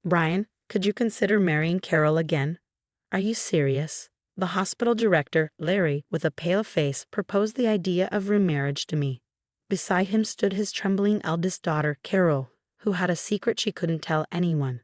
Brian, could you consider marrying Carol again? Are you serious? The hospital director, Larry, with a pale face, proposed the idea of remarriage to me. Beside him stood his trembling eldest daughter, Carol, who had a secret she couldn't tell anyone.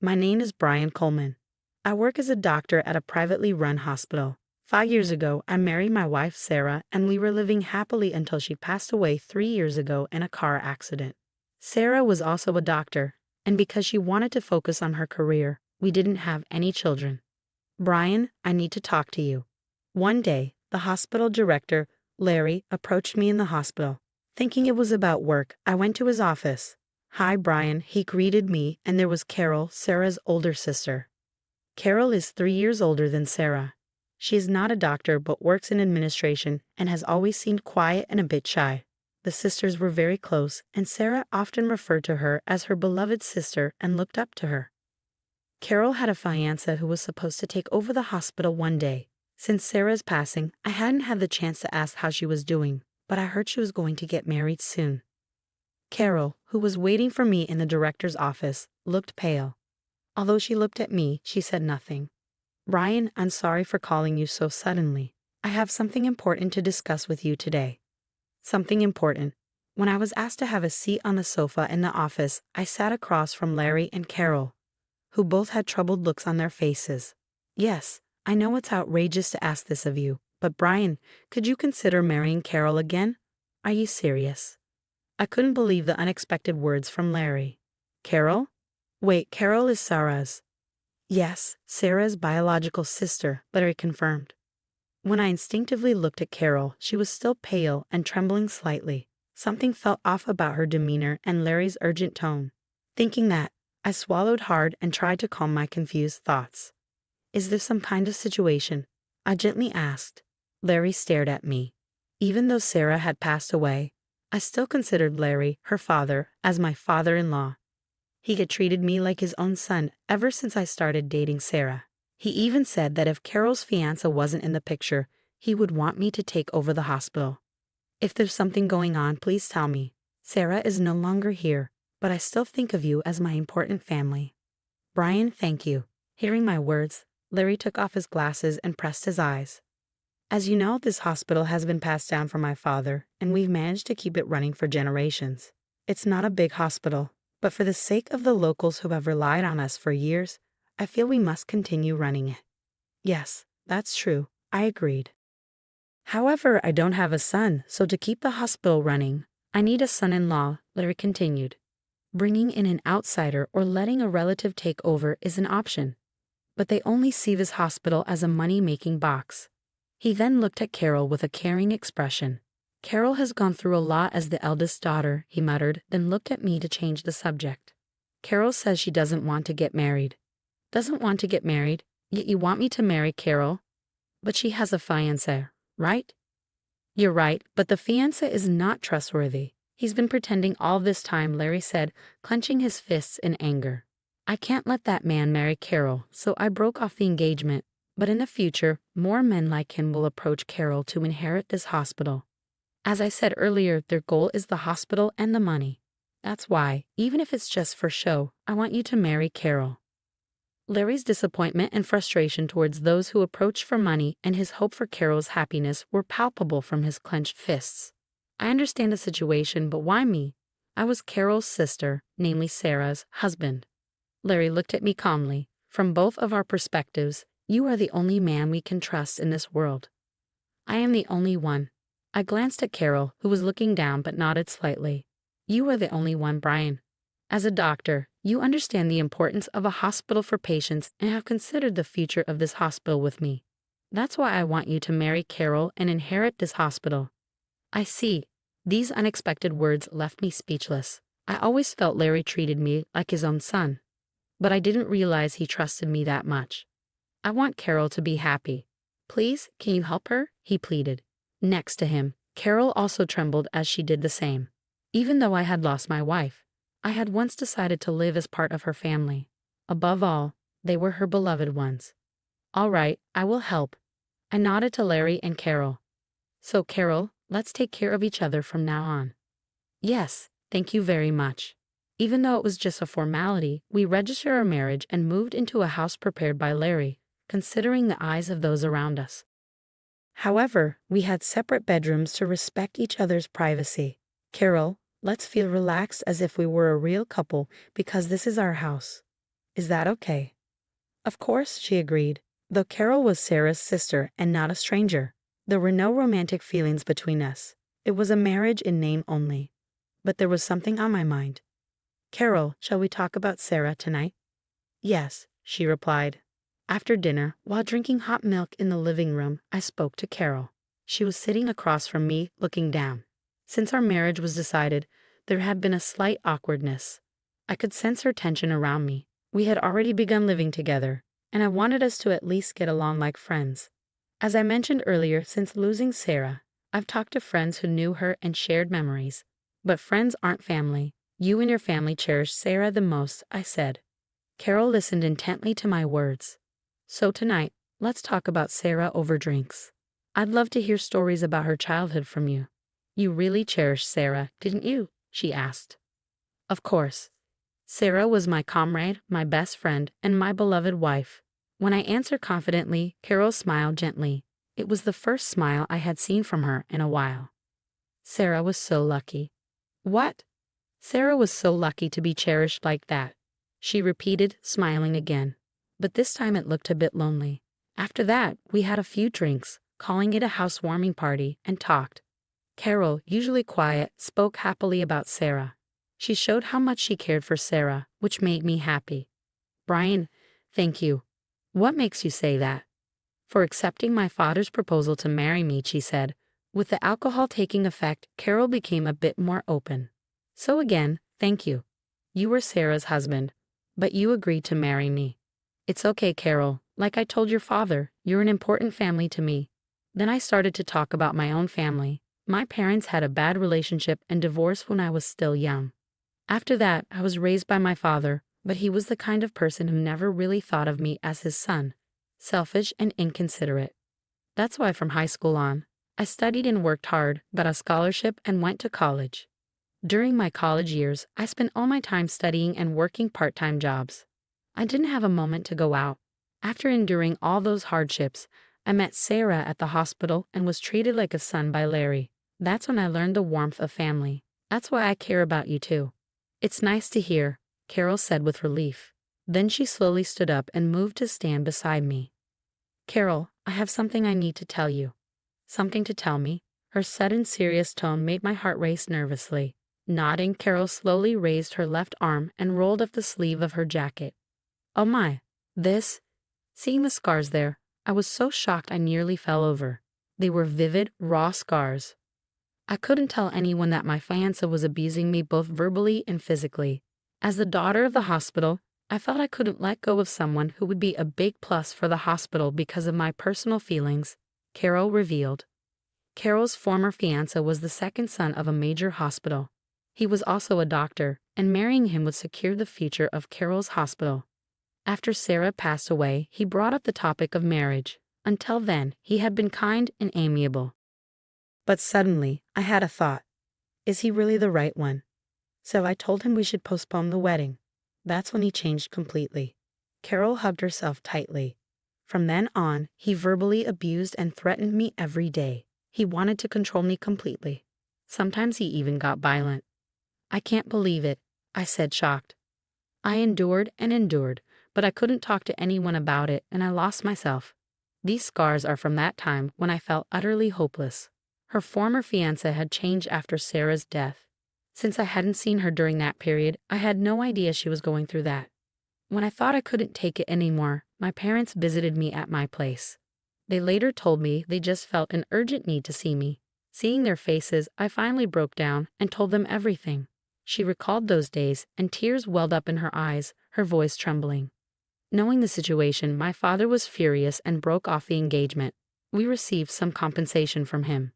My name is Brian Coleman. I work as a doctor at a privately run hospital. 5 years ago, I married my wife, Sarah, and we were living happily until she passed away 3 years ago in a car accident. Sarah was also a doctor, and because she wanted to focus on her career, we didn't have any children. Brian, I need to talk to you. One day, the hospital director, Larry, approached me in the hospital. Thinking it was about work, I went to his office. Hi, Brian, he greeted me, and there was Carol, Sarah's older sister. Carol is 3 years older than Sarah. She is not a doctor but works in administration and has always seemed quiet and a bit shy. The sisters were very close, and Sarah often referred to her as her beloved sister and looked up to her. Carol had a fiancé who was supposed to take over the hospital one day. Since Sarah's passing, I hadn't had the chance to ask how she was doing, but I heard she was going to get married soon. Carol, who was waiting for me in the director's office, looked pale. Although she looked at me, she said nothing. Brian, I'm sorry for calling you so suddenly. I have something important to discuss with you today. Something important. When I was asked to have a seat on the sofa in the office, I sat across from Larry and Carol, who both had troubled looks on their faces. Yes, I know it's outrageous to ask this of you, but Brian, could you consider marrying Carol again? Are you serious? I couldn't believe the unexpected words from Larry. Carol? Wait, Carol is Sarah's. Yes, Sarah's biological sister, Larry confirmed. When I instinctively looked at Carol, she was still pale and trembling slightly. Something felt off about her demeanor and Larry's urgent tone. Thinking that, I swallowed hard and tried to calm my confused thoughts. Is there some kind of situation? I gently asked. Larry stared at me. Even though Sarah had passed away, I still considered Larry, her father, as my father-in-law. He had treated me like his own son ever since I started dating Sarah. He even said that if Carol's fiancé wasn't in the picture, he would want me to take over the hospital. If there's something going on, please tell me. Sarah is no longer here, but I still think of you as my important family. Brian, thank you. Hearing my words, Larry took off his glasses and pressed his eyes. As you know, this hospital has been passed down from my father, and we've managed to keep it running for generations. It's not a big hospital, but for the sake of the locals who have relied on us for years, I feel we must continue running it. Yes, that's true, I agreed. However, I don't have a son, so to keep the hospital running, I need a son-in-law, Larry continued. Bringing in an outsider or letting a relative take over is an option, but they only see this hospital as a money-making box. He then looked at Carol with a caring expression. Carol has gone through a lot as the eldest daughter, he muttered, then looked at me to change the subject. Carol says she doesn't want to get married. Doesn't want to get married, yet you want me to marry Carol? But she has a fiancé, right? You're right, but the fiancé is not trustworthy. He's been pretending all this time, Larry said, clenching his fists in anger. I can't let that man marry Carol, so I broke off the engagement. But in the future, more men like him will approach Carol to inherit this hospital. As I said earlier, their goal is the hospital and the money. That's why, even if it's just for show, I want you to marry Carol. Larry's disappointment and frustration towards those who approached for money and his hope for Carol's happiness were palpable from his clenched fists. I understand the situation, but why me? I was Carol's sister, namely Sarah's, husband. Larry looked at me calmly. From both of our perspectives, you are the only man we can trust in this world. I am the only one. I glanced at Carol, who was looking down but nodded slightly. You are the only one, Brian. As a doctor, you understand the importance of a hospital for patients and have considered the future of this hospital with me. That's why I want you to marry Carol and inherit this hospital. I see. These unexpected words left me speechless. I always felt Larry treated me like his own son, but I didn't realize he trusted me that much. I want Carol to be happy. Please, can you help her? He pleaded. Next to him, Carol also trembled as she did the same. Even though I had lost my wife, I had once decided to live as part of her family. Above all, they were her beloved ones. All right, I will help. I nodded to Larry and Carol. So Carol, let's take care of each other from now on. Yes, thank you very much. Even though it was just a formality, we registered our marriage and moved into a house prepared by Larry, considering the eyes of those around us. However, we had separate bedrooms to respect each other's privacy. Carol, let's feel relaxed as if we were a real couple because this is our house. Is that okay? Of course, she agreed, though Carol was Sarah's sister and not a stranger. There were no romantic feelings between us. It was a marriage in name only. But there was something on my mind. Carol, shall we talk about Sarah tonight? Yes, she replied. After dinner, while drinking hot milk in the living room, I spoke to Carol. She was sitting across from me, looking down. Since our marriage was decided, there had been a slight awkwardness. I could sense her tension around me. We had already begun living together, and I wanted us to at least get along like friends. As I mentioned earlier, since losing Sarah, I've talked to friends who knew her and shared memories. But friends aren't family. You and your family cherish Sarah the most, I said. Carol listened intently to my words. So tonight, let's talk about Sarah over drinks. I'd love to hear stories about her childhood from you. You really cherished Sarah, didn't you? She asked. Of course. Sarah was my comrade, my best friend, and my beloved wife. When I answered confidently, Carol smiled gently. It was the first smile I had seen from her in a while. Sarah was so lucky. What? Sarah was so lucky to be cherished like that, she repeated, smiling again. But this time it looked a bit lonely. After that, we had a few drinks, calling it a housewarming party, and talked. Carol, usually quiet, spoke happily about Sarah. She showed how much she cared for Sarah, which made me happy. Brian, thank you. What makes you say that? For accepting my father's proposal to marry me, she said. With the alcohol taking effect, Carol became a bit more open. So again, thank you. You were Sarah's husband, but you agreed to marry me. It's okay, Carol. Like I told your father, you're an important family to me. Then I started to talk about my own family. My parents had a bad relationship and divorced when I was still young. After that, I was raised by my father, but he was the kind of person who never really thought of me as his son. Selfish and inconsiderate. That's why from high school on, I studied and worked hard, got a scholarship, and went to college. During my college years, I spent all my time studying and working part-time jobs. I didn't have a moment to go out. After enduring all those hardships, I met Sarah at the hospital and was treated like a son by Larry. That's when I learned the warmth of family. That's why I care about you too. It's nice to hear, Carol said with relief. Then she slowly stood up and moved to stand beside me. Carol, I have something I need to tell you. Something to tell me? Her sudden serious tone made my heart race nervously. Nodding, Carol slowly raised her left arm and rolled up the sleeve of her jacket. Oh my, this? Seeing the scars there, I was so shocked I nearly fell over. They were vivid, raw scars. I couldn't tell anyone that my fiancé was abusing me both verbally and physically. As the daughter of the hospital, I felt I couldn't let go of someone who would be a big plus for the hospital because of my personal feelings, Carol revealed. Carol's former fiancé was the second son of a major hospital. He was also a doctor, and marrying him would secure the future of Carol's hospital. After Sarah passed away, he brought up the topic of marriage. Until then, he had been kind and amiable. But suddenly, I had a thought. Is he really the right one? So I told him we should postpone the wedding. That's when he changed completely. Carol hugged herself tightly. From then on, he verbally abused and threatened me every day. He wanted to control me completely. Sometimes he even got violent. I can't believe it, I said, shocked. I endured and endured, but I couldn't talk to anyone about it, and I lost myself. These scars are from that time when I felt utterly hopeless. Her former fiancé had changed after Sarah's death. Since I hadn't seen her during that period, I had no idea she was going through that. When I thought I couldn't take it anymore, my parents visited me at my place. They later told me they just felt an urgent need to see me. Seeing their faces, I finally broke down and told them everything. She recalled those days, and tears welled up in her eyes, her voice trembling. Knowing the situation, my father was furious and broke off the engagement. We received some compensation from him.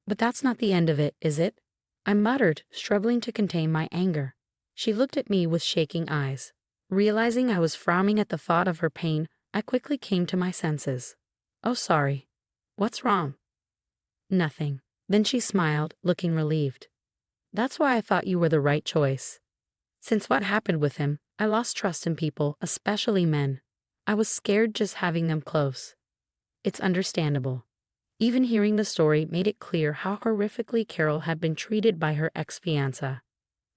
But that's not the end of it, is it? I muttered, struggling to contain my anger. She looked at me with shaking eyes. Realizing I was frowning at the thought of her pain, I quickly came to my senses. Oh, sorry. What's wrong? Nothing. Then she smiled, looking relieved. That's why I thought you were the right choice. Since what happened with him, I lost trust in people, especially men. I was scared just having them close. It's understandable. Even hearing the story made it clear how horrifically Carol had been treated by her ex-fiancé.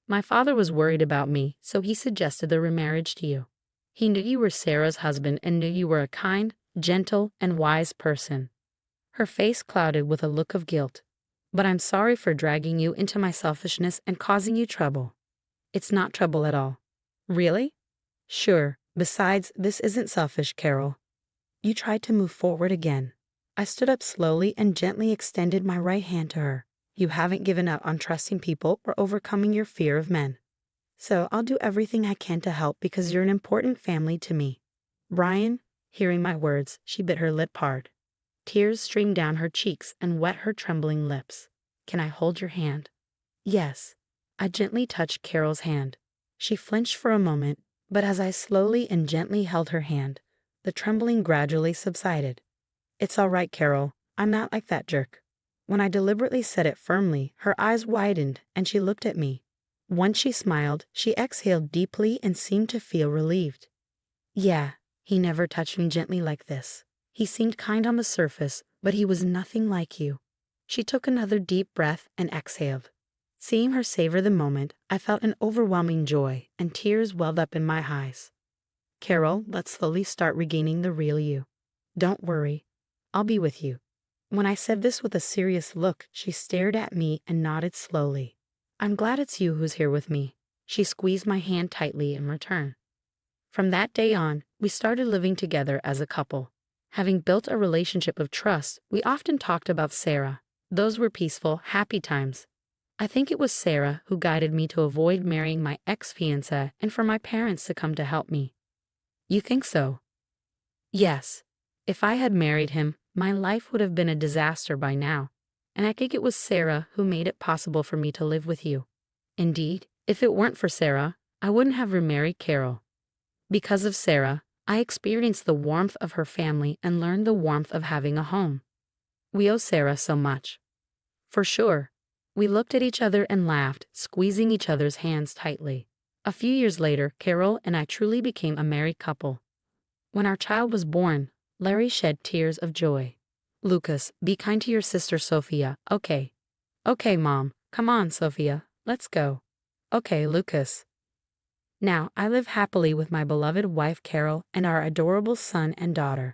My father was worried about me, so he suggested the remarriage to you. He knew you were Sarah's husband and knew you were a kind, gentle, and wise person. Her face clouded with a look of guilt. But I'm sorry for dragging you into my selfishness and causing you trouble. It's not trouble at all. Really? Sure. Besides, this isn't selfish, Carol. You tried to move forward again. I stood up slowly and gently extended my right hand to her. You haven't given up on trusting people or overcoming your fear of men. So I'll do everything I can to help because you're an important family to me. Brian, hearing my words, she bit her lip hard. Tears streamed down her cheeks and wet her trembling lips. Can I hold your hand? Yes. I gently touched Carol's hand. She flinched for a moment, but as I slowly and gently held her hand, the trembling gradually subsided. It's all right, Carol. I'm not like that jerk. When I deliberately said it firmly, her eyes widened and she looked at me. Once she smiled, she exhaled deeply and seemed to feel relieved. Yeah, he never touched me gently like this. He seemed kind on the surface, but he was nothing like you. She took another deep breath and exhaled. Seeing her savor the moment, I felt an overwhelming joy, and tears welled up in my eyes. Carol, let's slowly start regaining the real you. Don't worry. I'll be with you. When I said this with a serious look, she stared at me and nodded slowly. I'm glad it's you who's here with me. She squeezed my hand tightly in return. From that day on, we started living together as a couple. Having built a relationship of trust, we often talked about Sarah. Those were peaceful, happy times. I think it was Sarah who guided me to avoid marrying my ex-fiancé and for my parents to come to help me. You think so? Yes. If I had married him, my life would have been a disaster by now, and I think it was Sarah who made it possible for me to live with you. Indeed, if it weren't for Sarah, I wouldn't have remarried Carol. Because of Sarah, I experienced the warmth of her family and learned the warmth of having a home. We owe Sarah so much. For sure. We looked at each other and laughed, squeezing each other's hands tightly. A few years later, Carol and I truly became a married couple. When our child was born, Larry shed tears of joy. Lucas, be kind to your sister Sophia, okay? Okay, Mom. Come on, Sophia. Let's go. Okay, Lucas. Now, I live happily with my beloved wife Carol and our adorable son and daughter.